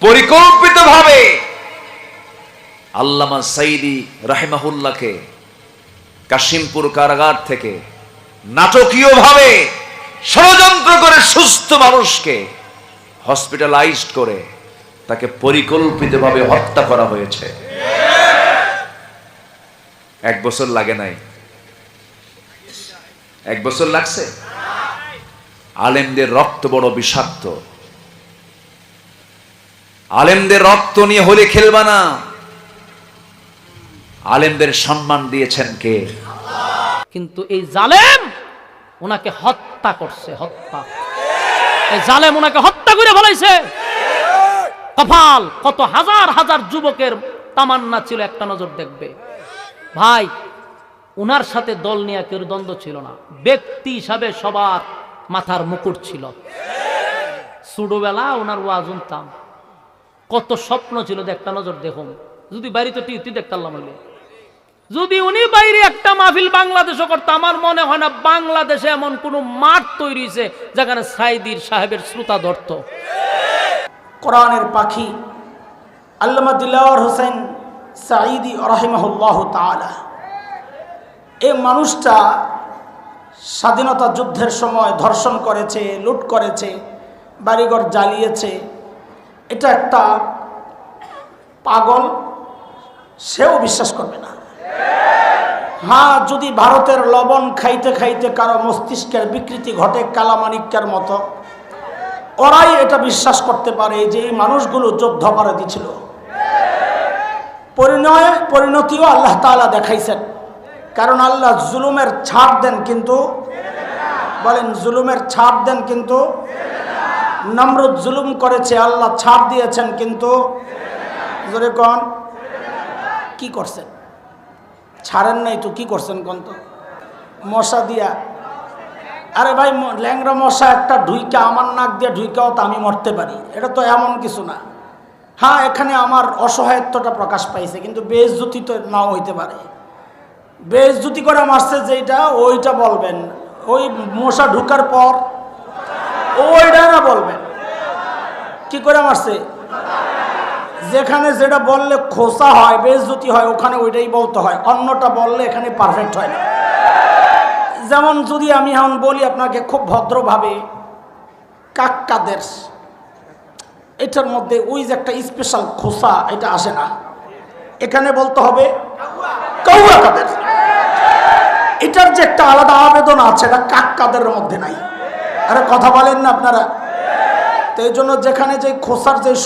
পরিকল্পিতভাবে আল্লামা সাইদি রাহিমাহুল্লাহকে কাশিমপুর কারাগার থেকে নাটকীয়ভাবে ষড়যন্ত্র করে সুস্থ মানুষকে হসপিটালাইজড করে তাকে পরিকল্পিতভাবে হত্যা করা হয়েছে। 1 বছর লাগে নাই, 1 বছর লাগছে। আলেমদের রক্ত বড় বিষাক্ত, আলেমদের রক্ত নিয়ে হোলি খেলবা না। আলেমদের সম্মান দিয়েছেন কে? কিন্তু এই জালেম ওনাকে হত্যা করছে, হত্যা। এই জালেম ওনাকে হত্যা করে ফেলাইছে। কপাল, কত হাজার হাজার যুবকের তামান্না ছিল একটা নজর দেখবে। ভাই, উনার সাথে দল নিয়ে কেউ দ্বন্দ্ব ছিল না, ব্যক্তি হিসাবে সবার মাথার মুকুট ছিল। ছোটবেলা ওনার ওয়াজ শুনতাম, কত স্বপ্ন ছিল, একটা নজর দেখুন। যদি বাড়িতে টিউতি দেখতাম, যদি উনি বাইরে একটা মাহফিল বাংলাদেশও করতো, আমার মনে হয় না বাংলাদেশে এমন কোন মাঠ তৈরি হয়েছে যেখানে সাইদির সাহেবের শ্রোতা ধরত। কোরআনের পাখি আল্লামা দিলওয়ার হোসেন সাঈদী রাহিমাহুল্লাহ তাআলা, এই মানুষটা স্বাধীনতা যুদ্ধের সময় ধর্ষণ করেছে, লুট করেছে, বাড়িঘর জ্বালিয়েছে। এটা একটা পাগল, সেও বিশ্বাস করবে না। হ্যাঁ, যদি ভারতের লবণ খাইতে খাইতে কারো মস্তিষ্কের বিকৃতি ঘটে কালামানিক্যের মতো, ওরাই এটা বিশ্বাস করতে পারে যে এই মানুষগুলো যুদ্ধাপরাধী ছিল। পরিণতিও আল্লাহ তাআলা দেখাইছেন, কারণ আল্লাহ জুলুমের ছাড় দেন, কিন্তু বলেন জুলুমের ছাড় দেন, কিন্তু নমরুদ জুলুম করেছে, আল্লাহ ছাড় দিয়েছেন, কিন্তু জোরে কোন কি করছেন? ছাড়েন নাই তো, কি করছেন কোন? তো মশা দিয়া, আরে ভাই ল্যাংরা মশা একটা ঢুইকা আমার নাক দিয়ে ঢুইকাও তো আমি মরতে পারি, এটা তো এমন কিছু না। হ্যাঁ, এখানে আমার অসহায়ত্বটা প্রকাশ পাইছে, কিন্তু বেইজ্জতি তো নাও হইতে পারে। বেইজ্জতি করে মারছে যেটা, ওইটা বলবেন। ওই মশা ঢুকার পর ওইটা না বলবেন কি করে মারছে। যেখানে যেটা বললে খোসা হয়, বেইজ্জতি হয়, ওখানে ওইটাই বলতে হয়, অন্যটা বললে এখানে পারফেক্ট হয় না। যেমন যদি আমি এখন বলি আপনাকে খুব ভদ্রভাবে কাক্কাদের, এটার মধ্যে ওই যে একটা স্পেশাল খোসা, এটা আসে না, এখানে বলতে হবে কাউয়া কাদের। এটার যে একটা আলাদা আবেদন আছে, এটা কাক্কাদের মধ্যে নাই। আরে কথা বলেন না আপনারা? তো এই জন্য যেখানে যে খোসার যে